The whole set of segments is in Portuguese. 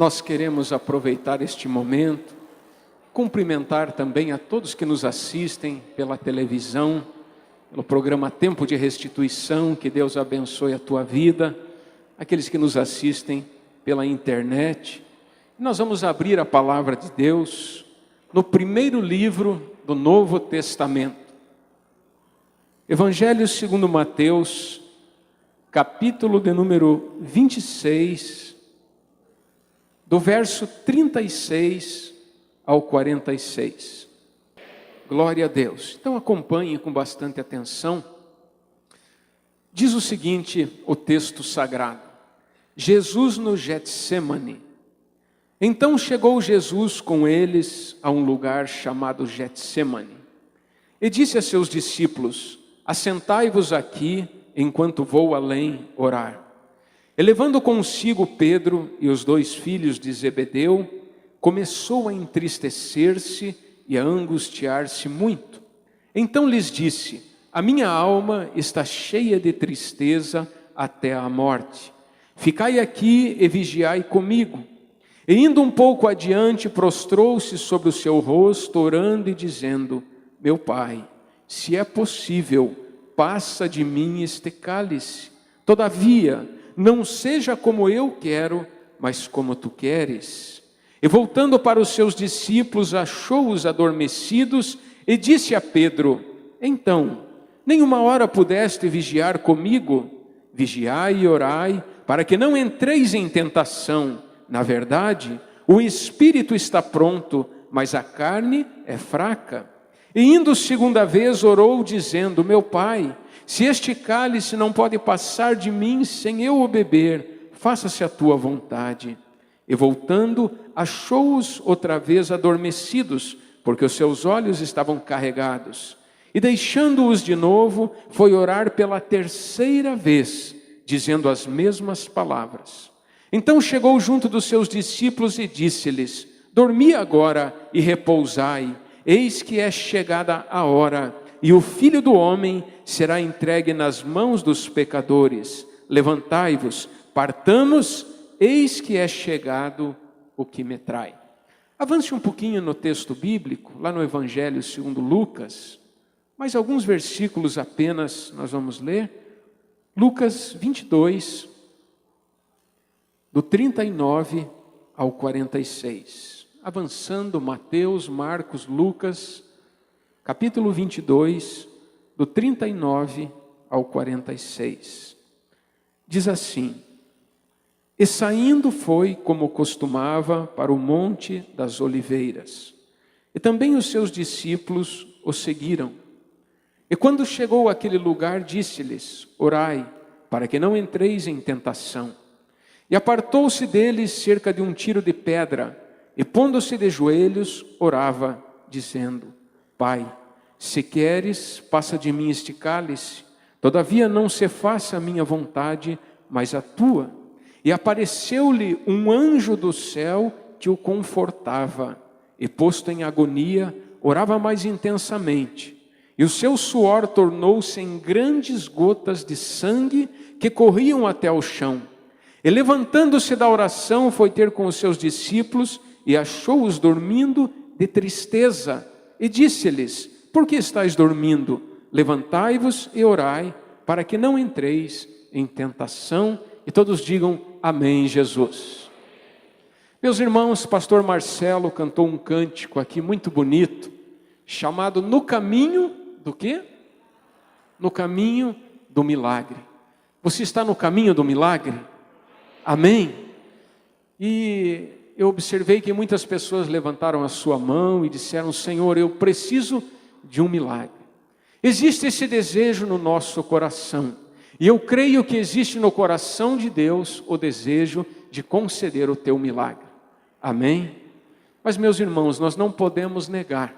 Nós queremos aproveitar este momento, cumprimentar também a todos que nos assistem pela televisão, pelo programa Tempo de Restituição, que Deus abençoe a tua vida, aqueles que nos assistem pela internet. Nós vamos abrir a palavra de Deus no primeiro livro do Novo Testamento. Evangelho segundo Mateus, capítulo de número 26, do verso 36 ao 46. Glória a Deus. Então acompanhe com bastante atenção. Diz o seguinte, o texto sagrado: Jesus no Getsêmani. Então chegou Jesus com eles a um lugar chamado Getsêmani, e disse a seus discípulos: assentai-vos aqui, enquanto vou além orar. E levando consigo Pedro e os dois filhos de Zebedeu, começou a entristecer-se e a angustiar-se muito. Então lhes disse: a minha alma está cheia de tristeza até a morte. Ficai aqui e vigiai comigo. E indo um pouco adiante, prostrou-se sobre o seu rosto, orando e dizendo: meu Pai, se é possível, passa de mim este cálice. Todavia, não seja como eu quero, mas como tu queres. E voltando para os seus discípulos, achou-os adormecidos e disse a Pedro: então, nem uma hora pudeste vigiar comigo? Vigiai e orai, para que não entreis em tentação. Na verdade, o espírito está pronto, mas a carne é fraca. E indo segunda vez, orou dizendo: meu Pai, se este cálice não pode passar de mim sem eu o beber, faça-se a tua vontade. E voltando, achou-os outra vez adormecidos, porque os seus olhos estavam carregados. E deixando-os de novo, foi orar pela terceira vez, dizendo as mesmas palavras. Então chegou junto dos seus discípulos e disse-lhes: dormi agora e repousai, eis que é chegada a hora, e o Filho do Homem será entregue nas mãos dos pecadores. Levantai-vos, partamos, eis que é chegado o que me trai. Avance um pouquinho no texto bíblico, lá no Evangelho segundo Lucas, mais alguns versículos apenas nós vamos ler. Lucas 22, do 39 ao 46. Avançando, Mateus, Marcos, Lucas, capítulo 22, do 39 ao 46. Diz assim: e saindo foi, como costumava, para o Monte das Oliveiras. E também os seus discípulos o seguiram. E quando chegou àquele lugar, disse-lhes: orai, para que não entreis em tentação. E apartou-se deles cerca de um tiro de pedra, e pondo-se de joelhos, orava, dizendo: Pai, se queres, passa de mim este cálice, todavia não se faça a minha vontade, mas a tua. E apareceu-lhe um anjo do céu que o confortava, e posto em agonia, orava mais intensamente. E o seu suor tornou-se em grandes gotas de sangue que corriam até o chão. E levantando-se da oração, foi ter com os seus discípulos e achou-os dormindo de tristeza. E disse-lhes: por que estáis dormindo? Levantai-vos e orai, para que não entreis em tentação. E todos digam amém, Jesus. Meus irmãos, pastor Marcelo cantou um cântico aqui muito bonito, chamado No Caminho do quê? No Caminho do Milagre. Você está no caminho do milagre? Amém? E eu observei que muitas pessoas levantaram a sua mão e disseram: Senhor, eu preciso de um milagre. Existe esse desejo no nosso coração. E eu creio que existe no coração de Deus o desejo de conceder o teu milagre. Amém? Mas, meus irmãos, nós não podemos negar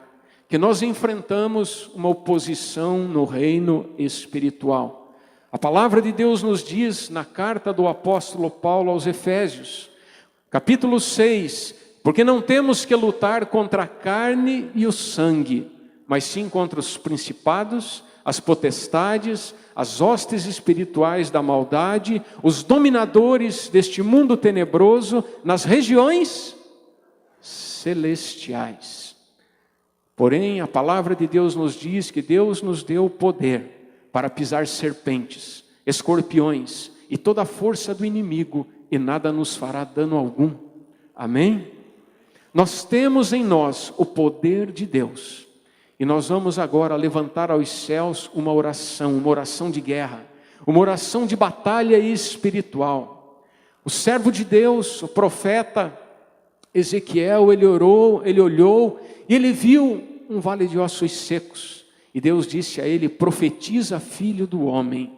que nós enfrentamos uma oposição no reino espiritual. A palavra de Deus nos diz na carta do apóstolo Paulo aos Efésios, capítulo 6, porque não temos que lutar contra a carne e o sangue, mas sim contra os principados, as potestades, as hostes espirituais da maldade, os dominadores deste mundo tenebroso nas regiões celestiais. Porém, a palavra de Deus nos diz que Deus nos deu poder para pisar serpentes, escorpiões e toda a força do inimigo, e nada nos fará dano algum. Amém? Nós temos em nós o poder de Deus. E nós vamos agora levantar aos céus uma oração de guerra, uma oração de batalha espiritual. O servo de Deus, o profeta Ezequiel, ele olhou e ele viu um vale de ossos secos. E Deus disse a ele: profetiza, filho do homem.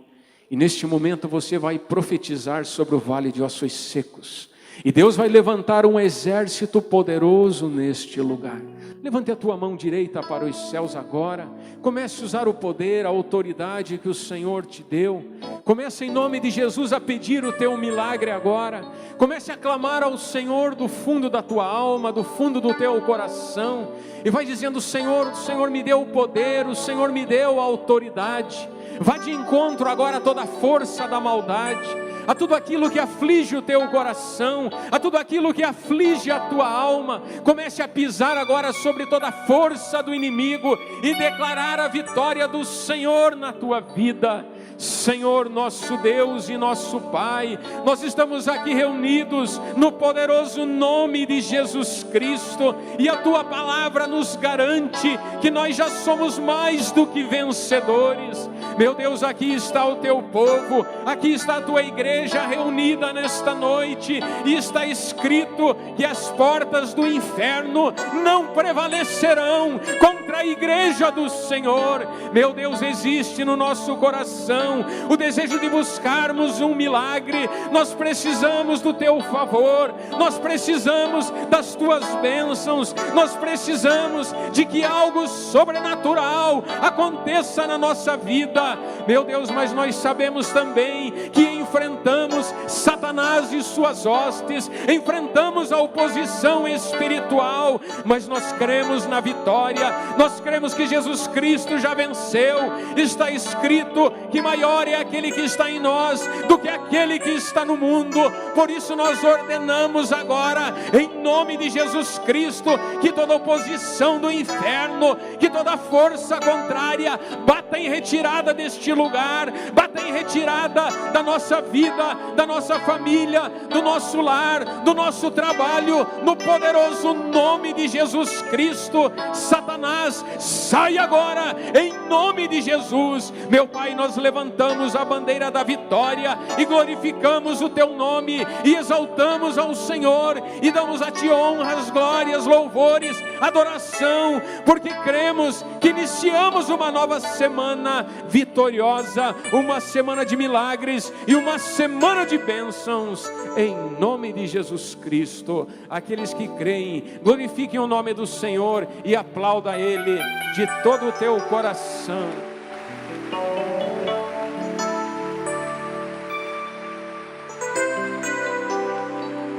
E neste momento você vai profetizar sobre o vale de ossos secos. E Deus vai levantar um exército poderoso neste lugar. Levante a tua mão direita para os céus agora. Comece a usar o poder, a autoridade que o Senhor te deu. Comece em nome de Jesus a pedir o teu milagre agora. Comece a clamar ao Senhor do fundo da tua alma, do fundo do teu coração. E vai dizendo: Senhor, o Senhor me deu o poder, o Senhor me deu a autoridade. Vá de encontro agora a toda a força da maldade, a tudo aquilo que aflige o teu coração, a tudo aquilo que aflige a tua alma. Comece a pisar agora sobre toda a força do inimigo e declarar a vitória do Senhor na tua vida. Senhor, nosso Deus e nosso Pai, nós estamos aqui reunidos no poderoso nome de Jesus Cristo, e a tua palavra nos garante que nós já somos mais do que vencedores. Meu Deus, aqui está o teu povo, aqui está a tua igreja reunida nesta noite, e está escrito que as portas do inferno não prevalecerão contra a igreja do Senhor. Meu Deus, existe no nosso coração o desejo de buscarmos um milagre. Nós precisamos do teu favor, nós precisamos das tuas bênçãos, nós precisamos de que algo sobrenatural aconteça na nossa vida. Meu Deus, mas nós sabemos também que enfrentamos Satanás e suas hostes, enfrentamos a oposição espiritual, mas nós cremos na vitória, nós cremos que Jesus Cristo já venceu. Está escrito que maior é aquele que está em nós do que aquele que está no mundo. Por isso nós ordenamos agora, em nome de Jesus Cristo, que toda oposição do inferno, que toda força contrária bata em retirada deste lugar, bata em retirada da nossa vida, da nossa família, do nosso lar, do nosso trabalho, no poderoso nome de Jesus Cristo. Satanás, sai agora, em nome de Jesus. Meu Pai, nós levantamos a bandeira da vitória e glorificamos o teu nome e exaltamos ao Senhor e damos a ti honras, glórias, louvores, adoração, porque cremos que iniciamos uma nova semana vitoriosa, uma semana de milagres e uma semana de bênçãos, em nome de Jesus Cristo. Aqueles que creem, glorifiquem o nome do Senhor e aplauda Ele de todo o teu coração.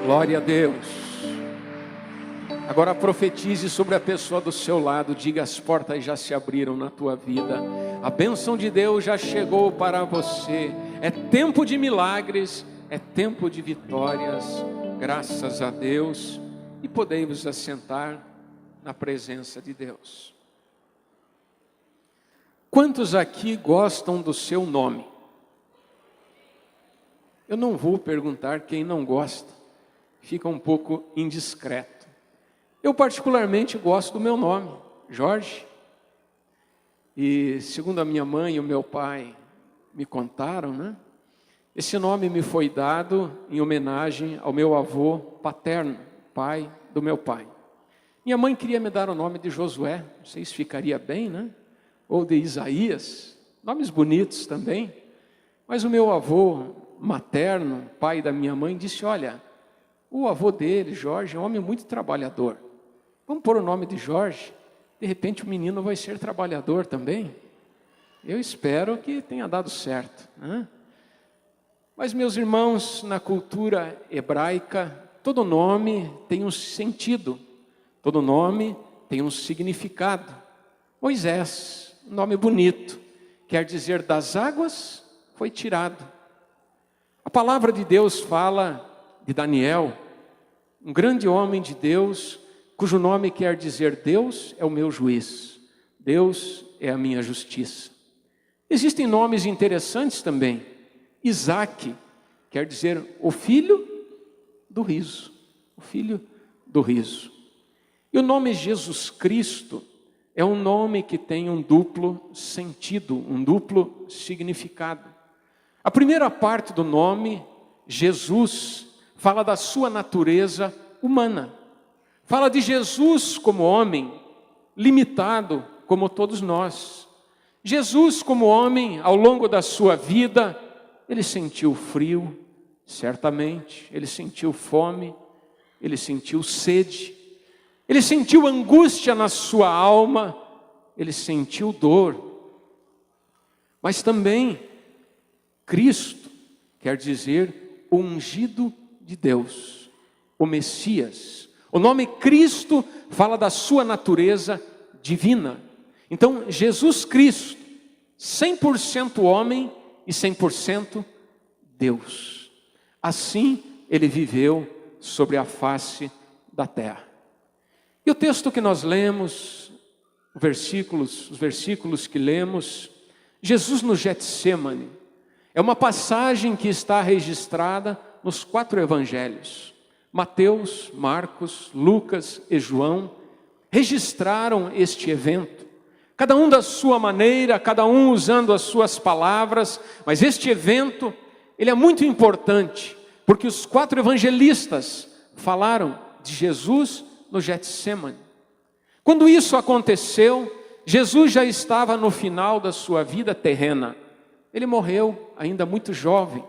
Glória a Deus. Agora profetize sobre a pessoa do seu lado, diga: as portas já se abriram na tua vida, a bênção de Deus já chegou para você, é tempo de milagres, é tempo de vitórias, graças a Deus. E podemos assentar na presença de Deus. Quantos aqui gostam do seu nome? Eu não vou perguntar quem não gosta, fica um pouco indiscreto. Eu particularmente gosto do meu nome, Jorge. E segundo a minha mãe e o meu pai me contaram, né? Esse nome me foi dado em homenagem ao meu avô paterno, pai do meu pai. Minha mãe queria me dar o nome de Josué, não sei se ficaria bem, né? Ou de Isaías, nomes bonitos também. Mas o meu avô materno, pai da minha mãe, disse: olha, o avô dele, Jorge, é um homem muito trabalhador. Vamos pôr o nome de Jorge, de repente o menino vai ser trabalhador também. Eu espero que tenha dado certo, né? Mas, meus irmãos, na cultura hebraica, todo nome tem um sentido, todo nome tem um significado. Moisés, um nome bonito, quer dizer das águas, foi tirado. A palavra de Deus fala de Daniel, um grande homem de Deus, cujo nome quer dizer Deus é o meu juiz, Deus é a minha justiça. Existem nomes interessantes também. Isaque quer dizer o filho do riso, o filho do riso. E o nome Jesus Cristo é um nome que tem um duplo sentido, um duplo significado. A primeira parte do nome, Jesus, fala da sua natureza humana. Fala de Jesus como homem, limitado como todos nós. Jesus como homem, ao longo da sua vida, ele sentiu frio, certamente. Ele sentiu fome, ele sentiu sede. Ele sentiu angústia na sua alma, ele sentiu dor. Mas também, Cristo quer dizer o ungido de Deus, o Messias. O nome Cristo fala da sua natureza divina. Então, Jesus Cristo, 100% homem e 100% Deus. Assim, ele viveu sobre a face da terra. E o texto que nós lemos, os versículos que lemos, Jesus no Getsêmani, é uma passagem que está registrada nos 4 evangelhos. Mateus, Marcos, Lucas e João registraram este evento. Cada um da sua maneira, cada um usando as suas palavras, mas este evento, ele é muito importante, porque os 4 evangelistas falaram de Jesus no Getsêmani. Quando isso aconteceu, Jesus já estava no final da sua vida terrena. Ele morreu ainda muito jovem,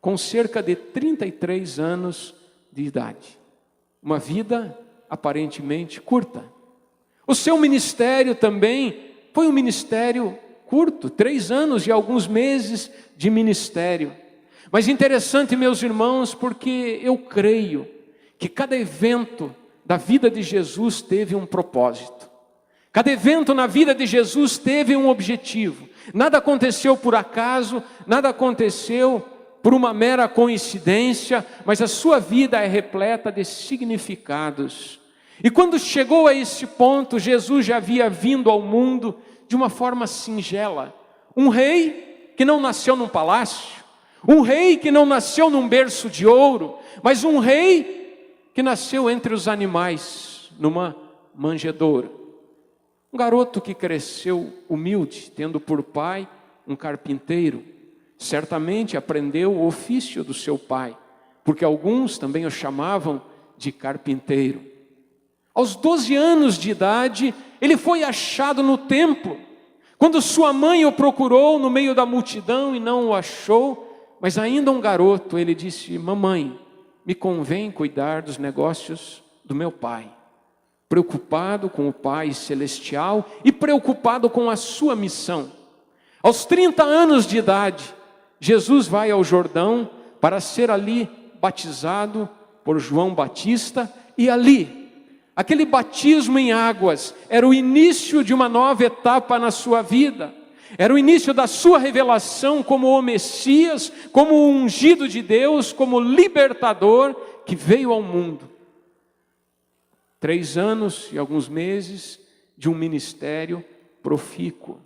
com cerca de 33 anos de idade. Uma vida aparentemente curta. O seu ministério também foi um ministério curto, 3 anos e alguns meses de ministério. Mas interessante, meus irmãos, porque eu creio que cada evento da vida de Jesus teve um propósito. Cada evento na vida de Jesus teve um objetivo. Nada aconteceu por acaso, nada aconteceu por uma mera coincidência, mas a sua vida é repleta de significados. E quando chegou a esse ponto, Jesus já havia vindo ao mundo de uma forma singela. Um rei que não nasceu num palácio, um rei que não nasceu num berço de ouro, mas um rei que nasceu entre os animais, numa manjedoura. Um garoto que cresceu humilde, tendo por pai um carpinteiro, certamente aprendeu o ofício do seu pai, porque alguns também o chamavam de carpinteiro. Aos 12 anos de idade, ele foi achado no templo. Quando sua mãe o procurou no meio da multidão e não o achou, mas ainda um garoto, ele disse: mamãe, me convém cuidar dos negócios do meu pai. Preocupado com o Pai Celestial e preocupado com a sua missão. Aos 30 anos de idade, Jesus vai ao Jordão para ser ali batizado por João Batista, e ali, aquele batismo em águas era o início de uma nova etapa na sua vida. Era o início da sua revelação como o Messias, como o ungido de Deus, como libertador que veio ao mundo. 3 anos e alguns meses de um ministério profícuo.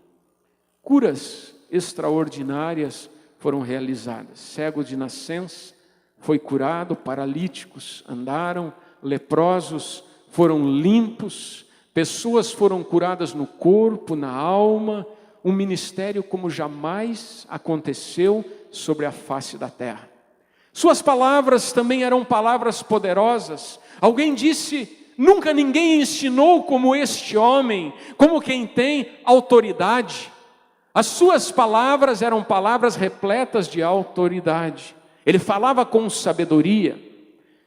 Curas extraordinárias foram realizadas. Cego de nascença foi curado, paralíticos andaram, leprosos foram limpos, pessoas foram curadas no corpo, na alma. Um ministério como jamais aconteceu sobre a face da terra. Suas palavras também eram palavras poderosas. Alguém disse: nunca ninguém ensinou como este homem, como quem tem autoridade. As suas palavras eram palavras repletas de autoridade. Ele falava com sabedoria.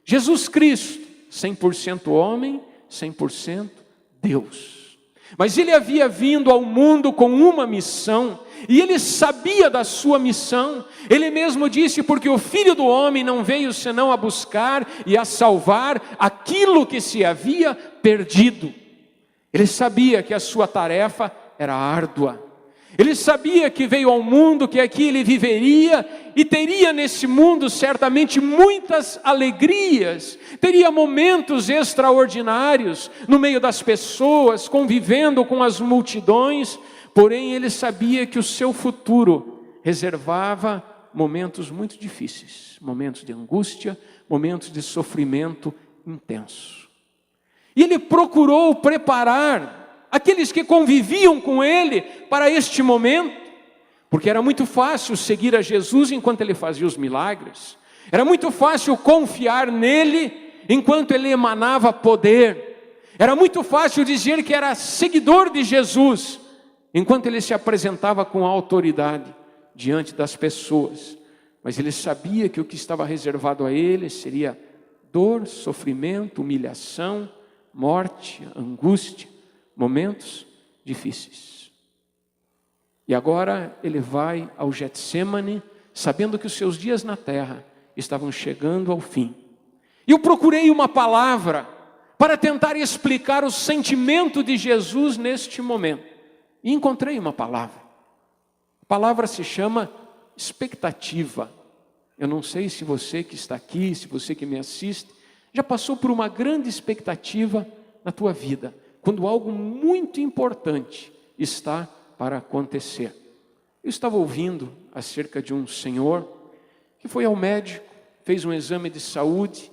Jesus Cristo, 100% homem, 100% Deus. Mas ele havia vindo ao mundo com uma missão, e ele sabia da sua missão. Ele mesmo disse: porque o Filho do Homem não veio senão a buscar e a salvar aquilo que se havia perdido. Ele sabia que a sua tarefa era árdua. Ele sabia que veio ao mundo, que aqui ele viveria e teria nesse mundo certamente muitas alegrias, teria momentos extraordinários no meio das pessoas, convivendo com as multidões, porém ele sabia que o seu futuro reservava momentos muito difíceis, momentos de angústia, momentos de sofrimento intenso. E ele procurou preparar aqueles que conviviam com ele para este momento, porque era muito fácil seguir a Jesus enquanto ele fazia os milagres, era muito fácil confiar nele enquanto ele emanava poder, era muito fácil dizer que era seguidor de Jesus enquanto ele se apresentava com autoridade diante das pessoas, mas ele sabia que o que estava reservado a ele seria dor, sofrimento, humilhação, morte, angústia, momentos difíceis. E agora ele vai ao Getsêmani, sabendo que os seus dias na terra estavam chegando ao fim. E eu procurei uma palavra para tentar explicar o sentimento de Jesus neste momento. E encontrei uma palavra. A palavra se chama expectativa. Eu não sei se você que está aqui, se você que me assiste, já passou por uma grande expectativa na tua vida, quando algo muito importante está para acontecer. Eu estava ouvindo acerca de um senhor que foi ao médico, fez um exame de saúde,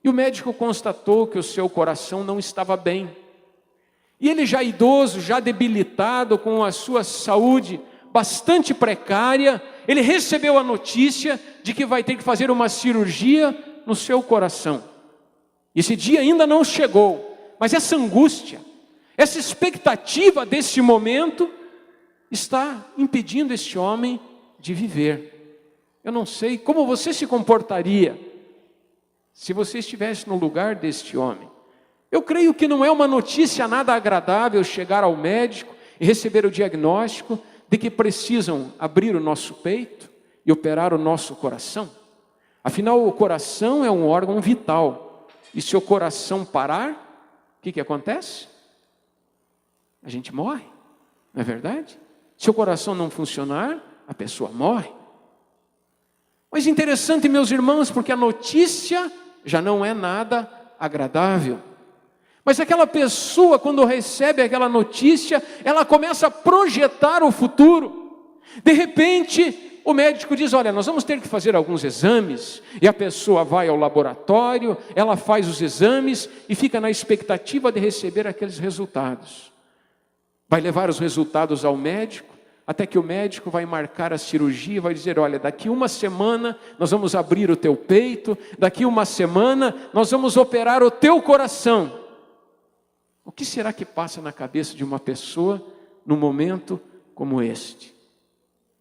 e o médico constatou que o seu coração não estava bem. E ele já idoso, já debilitado, com a sua saúde bastante precária, ele recebeu a notícia de que vai ter que fazer uma cirurgia no seu coração. Esse dia ainda não chegou, mas essa angústia, essa expectativa desse momento está impedindo este homem de viver. Eu não sei como você se comportaria se você estivesse no lugar deste homem. Eu creio que não é uma notícia nada agradável chegar ao médico e receber o diagnóstico de que precisam abrir o nosso peito e operar o nosso coração. Afinal, o coração é um órgão vital. E se o coração parar, o que acontece? A gente morre, não é verdade? Se o coração não funcionar, a pessoa morre. Mas interessante, meus irmãos, porque a notícia já não é nada agradável. Mas aquela pessoa, quando recebe aquela notícia, ela começa a projetar o futuro. De repente, o médico diz, olha, nós vamos ter que fazer alguns exames. E a pessoa vai ao laboratório, ela faz os exames e fica na expectativa de receber aqueles resultados. Vai levar os resultados ao médico, até que o médico vai marcar a cirurgia, vai dizer, olha, daqui uma semana nós vamos abrir o teu peito, daqui uma semana nós vamos operar o teu coração. O que será que passa na cabeça de uma pessoa num momento como este?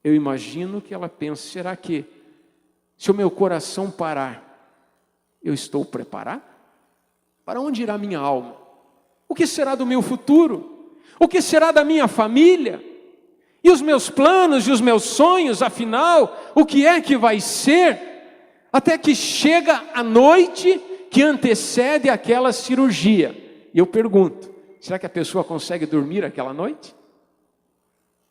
Eu imagino que ela pense, será que se o meu coração parar, eu estou preparado? Para onde irá minha alma? O que será do meu futuro? O que será da minha família? E os meus planos e os meus sonhos, afinal, o que é que vai ser? Até que chega a noite que antecede aquela cirurgia. E eu pergunto, será que a pessoa consegue dormir aquela noite?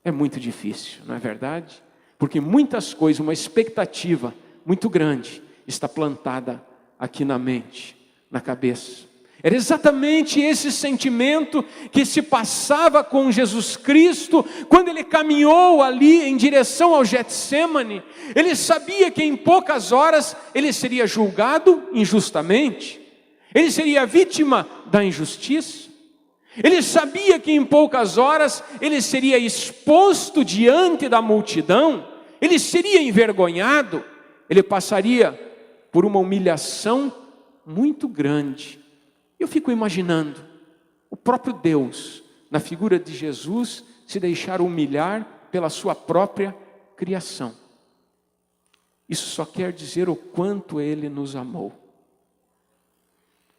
É muito difícil, não é verdade? Porque muitas coisas, uma expectativa muito grande está plantada aqui na mente, na cabeça. Era exatamente esse sentimento que se passava com Jesus Cristo quando ele caminhou ali em direção ao Getsêmani. Ele sabia que em poucas horas ele seria julgado injustamente, ele seria vítima da injustiça. Ele sabia que em poucas horas ele seria exposto diante da multidão, ele seria envergonhado, ele passaria por uma humilhação muito grande. Eu fico imaginando o próprio Deus, na figura de Jesus, se deixar humilhar pela sua própria criação. Isso só quer dizer o quanto Ele nos amou,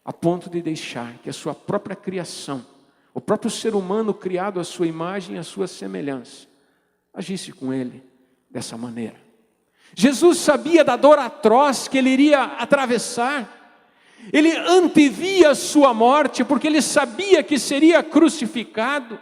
a ponto de deixar que a sua própria criação, o próprio ser humano criado à sua imagem e à sua semelhança, agisse com Ele dessa maneira. Jesus sabia da dor atroz que Ele iria atravessar. Ele antevia a sua morte, porque ele sabia que seria crucificado.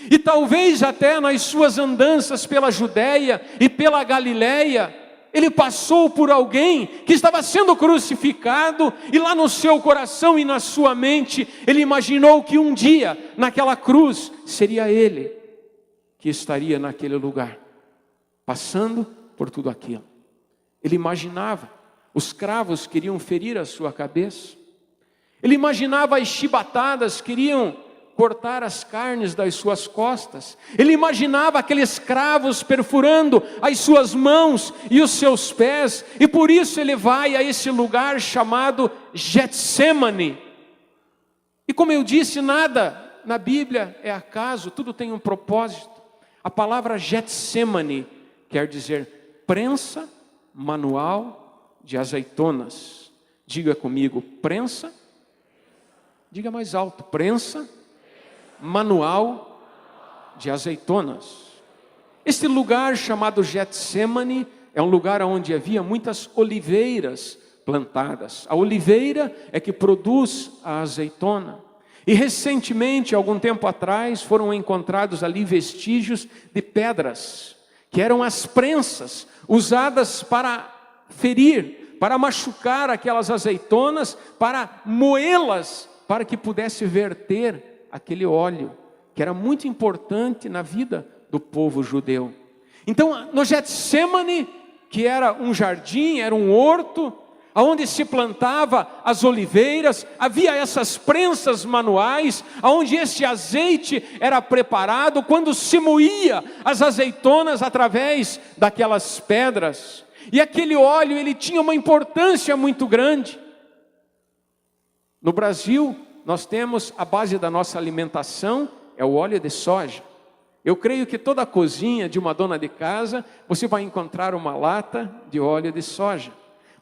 E talvez até nas suas andanças pela Judéia e pela Galiléia, ele passou por alguém que estava sendo crucificado, e lá no seu coração e na sua mente, ele imaginou que um dia, naquela cruz, seria ele que estaria naquele lugar, passando por tudo aquilo. Ele imaginava, os cravos queriam ferir a sua cabeça, ele imaginava as chibatadas queriam cortar as carnes das suas costas, ele imaginava aqueles cravos perfurando as suas mãos e os seus pés, e por isso ele vai a esse lugar chamado Getsemane. E como eu disse, nada na Bíblia é acaso, tudo tem um propósito. A palavra Getsemane quer dizer prensa manual de azeitonas. Diga comigo, prensa. Diga mais alto, prensa manual de azeitonas. Este lugar chamado Getsemane é um lugar onde havia muitas oliveiras plantadas. A oliveira é que produz a azeitona. E recentemente, algum tempo atrás, foram encontrados ali vestígios de pedras, que eram as prensas usadas para ferir, para machucar aquelas azeitonas, para moê-las, para que pudesse verter aquele óleo, que era muito importante na vida do povo judeu. Então, no Getsemane, que era um jardim, era um horto, onde se plantava as oliveiras, havia essas prensas manuais, onde esse azeite era preparado, quando se moía as azeitonas através daquelas pedras. E aquele óleo, ele tinha uma importância muito grande. No Brasil, nós temos a base da nossa alimentação, é o óleo de soja. Eu creio que toda a cozinha de uma dona de casa, você vai encontrar uma lata de óleo de soja.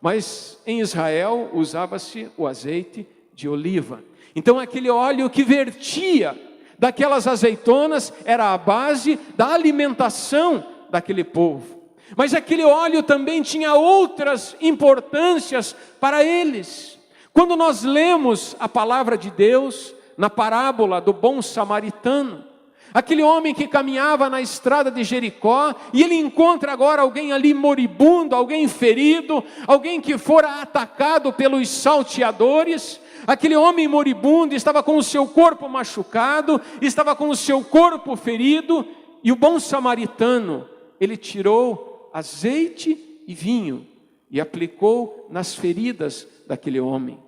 Mas em Israel usava-se o azeite de oliva. Então aquele óleo que vertia daquelas azeitonas era a base da alimentação daquele povo. Mas aquele óleo também tinha outras importâncias para eles. Quando nós lemos a palavra de Deus na parábola do bom samaritano, aquele homem que caminhava na estrada de Jericó, e ele encontra agora alguém ali moribundo, alguém ferido, alguém que fora atacado pelos salteadores. Aquele homem moribundo estava com o seu corpo machucado, estava com o seu corpo ferido, e o bom samaritano, ele tirou azeite e vinho e aplicou nas feridas daquele homem.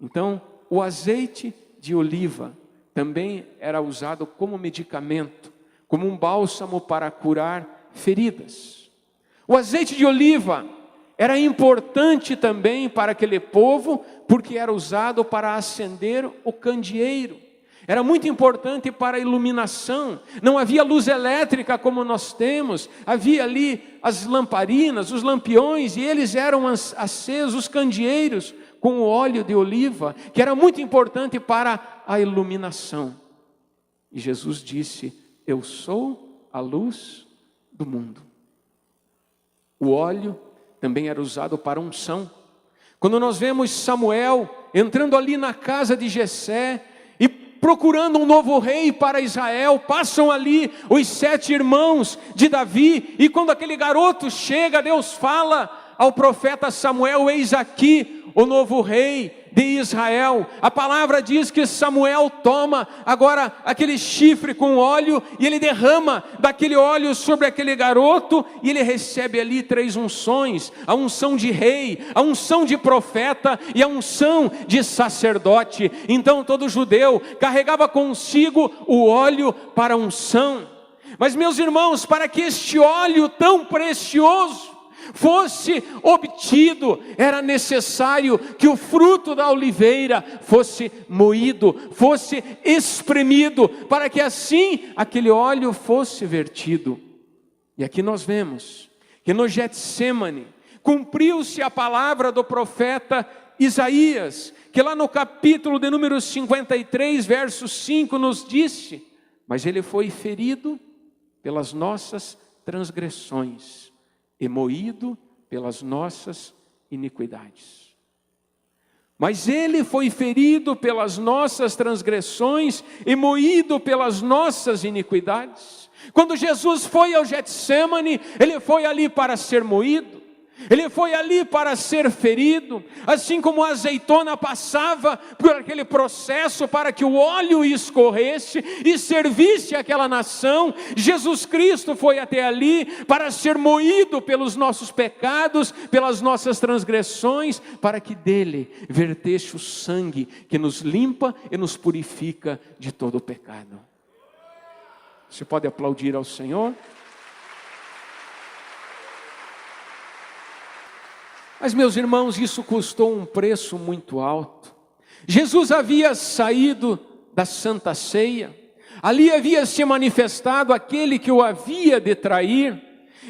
Então, o azeite de oliva também era usado como medicamento, como um bálsamo para curar feridas. O azeite de oliva era importante também para aquele povo, porque era usado para acender o candeeiro. Era muito importante para a iluminação. Não havia luz elétrica como nós temos. Havia ali as lamparinas, os lampiões, e eles eram acesos, os candeeiros, com o óleo de oliva, que era muito importante para a iluminação. E Jesus disse: eu sou a luz do mundo. O óleo também era usado para unção. Quando nós vemos Samuel entrando ali na casa de Jessé e procurando um novo rei para Israel, passam ali os 7 irmãos de Davi, e quando aquele garoto chega, Deus fala ao profeta Samuel: eis aqui o novo rei de Israel. A palavra diz que Samuel toma agora aquele chifre com óleo, e ele derrama daquele óleo sobre aquele garoto, e ele recebe ali 3 unções: a unção de rei, a unção de profeta e a unção de sacerdote. Então todo judeu carregava consigo o óleo para a unção. Mas, meus irmãos, para que este óleo tão precioso fosse obtido, era necessário que o fruto da oliveira fosse moído, fosse espremido, para que assim aquele óleo fosse vertido. E aqui nós vemos que no Getsemane cumpriu-se a palavra do profeta Isaías, que lá no capítulo de número 53, verso 5 nos disse: mas ele foi ferido pelas nossas transgressões e moído pelas nossas iniquidades. Mas ele foi ferido pelas nossas transgressões e moído pelas nossas iniquidades. Quando Jesus foi ao Getsêmani, ele foi ali para ser moído, ele foi ali para ser ferido, assim como a azeitona passava por aquele processo para que o óleo escorresse e servisse aquela nação. Jesus Cristo foi até ali para ser moído pelos nossos pecados, pelas nossas transgressões, para que dele vertesse o sangue que nos limpa e nos purifica de todo o pecado. Você pode aplaudir ao Senhor? Mas, meus irmãos, isso custou um preço muito alto. Jesus havia saído da Santa Ceia, ali havia se manifestado aquele que o havia de trair,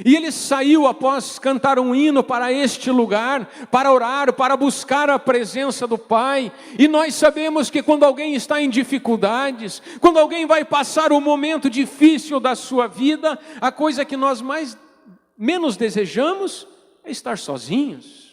e ele saiu após cantar um hino para este lugar, para orar, para buscar a presença do Pai. E nós sabemos que quando alguém está em dificuldades, quando alguém vai passar um momento difícil da sua vida, a coisa que nós menos desejamos é estar sozinhos.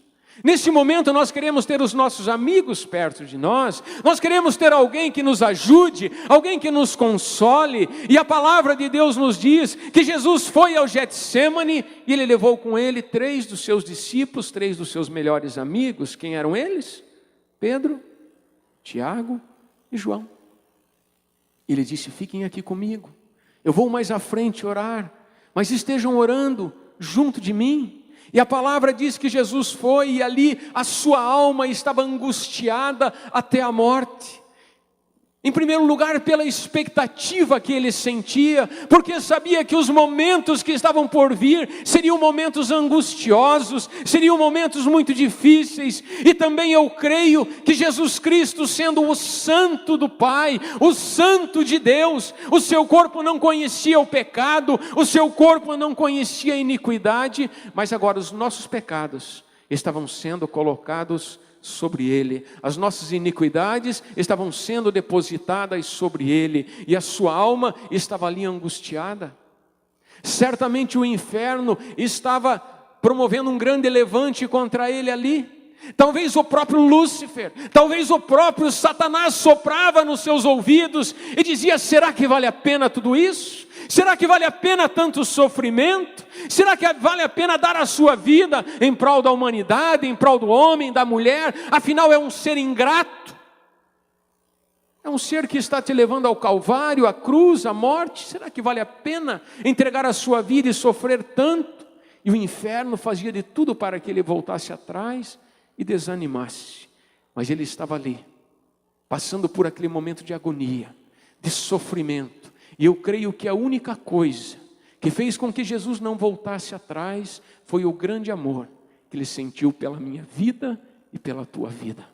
Nesse momento nós queremos ter os nossos amigos perto de nós, nós queremos ter alguém que nos ajude, alguém que nos console, e a palavra de Deus nos diz que Jesus foi ao Getsêmani e ele levou com ele 3 dos seus discípulos, 3 dos seus melhores amigos. Quem eram eles? Pedro, Tiago e João. Ele disse: fiquem aqui comigo, eu vou mais à frente orar, mas estejam orando junto de mim. E a palavra diz que Jesus foi e ali a sua alma estava angustiada até a morte. Em primeiro lugar, pela expectativa que ele sentia, porque sabia que os momentos que estavam por vir seriam momentos angustiosos, seriam momentos muito difíceis. E também eu creio que Jesus Cristo, sendo o Santo do Pai, o Santo de Deus, o seu corpo não conhecia o pecado, o seu corpo não conhecia a iniquidade, mas agora os nossos pecados estavam sendo colocados sobre ele, as nossas iniquidades estavam sendo depositadas sobre ele, e a sua alma estava ali angustiada. Certamente o inferno estava promovendo um grande levante contra ele ali. Talvez o próprio Lúcifer, talvez o próprio Satanás soprava nos seus ouvidos e dizia: será que vale a pena tudo isso? Será que vale a pena tanto sofrimento? Será que vale a pena dar a sua vida em prol da humanidade, em prol do homem, da mulher? Afinal é um ser ingrato, é um ser que está te levando ao Calvário, à cruz, à morte. Será que vale a pena entregar a sua vida e sofrer tanto? E o inferno fazia de tudo para que ele voltasse atrás e desanimasse. Mas ele estava ali, passando por aquele momento de agonia, de sofrimento. E eu creio que a única coisa que fez com que Jesus não voltasse atrás foi o grande amor que ele sentiu pela minha vida e pela tua vida.